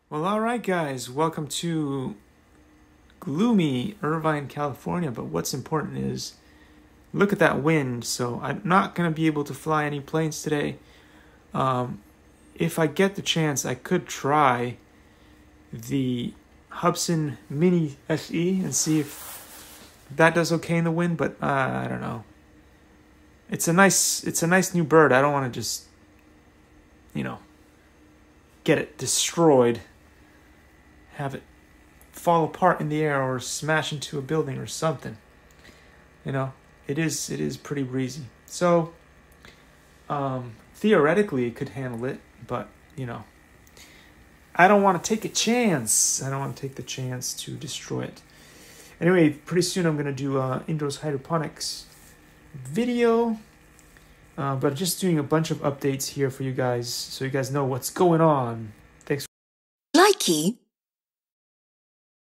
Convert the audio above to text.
Well, all right, guys, welcome to gloomy Irvine, California. But what's important is look at that wind. So I'm not going to be able to fly any planes today. If I get the chance, I could try the Hubsan Mini SE and see if that does okay in the wind. But I don't know. It's a nice new bird. I don't want to just, get it destroyed. Have it fall apart in the air or smash into a building or something. It is pretty breezy. So theoretically it could handle it, but I don't want to take a chance. I don't want to take the chance to destroy it. Anyway, pretty soon I'm going to do indoors hydroponics video, but just doing a bunch of updates here for you guys so you guys know what's going on. Thanks. Likey.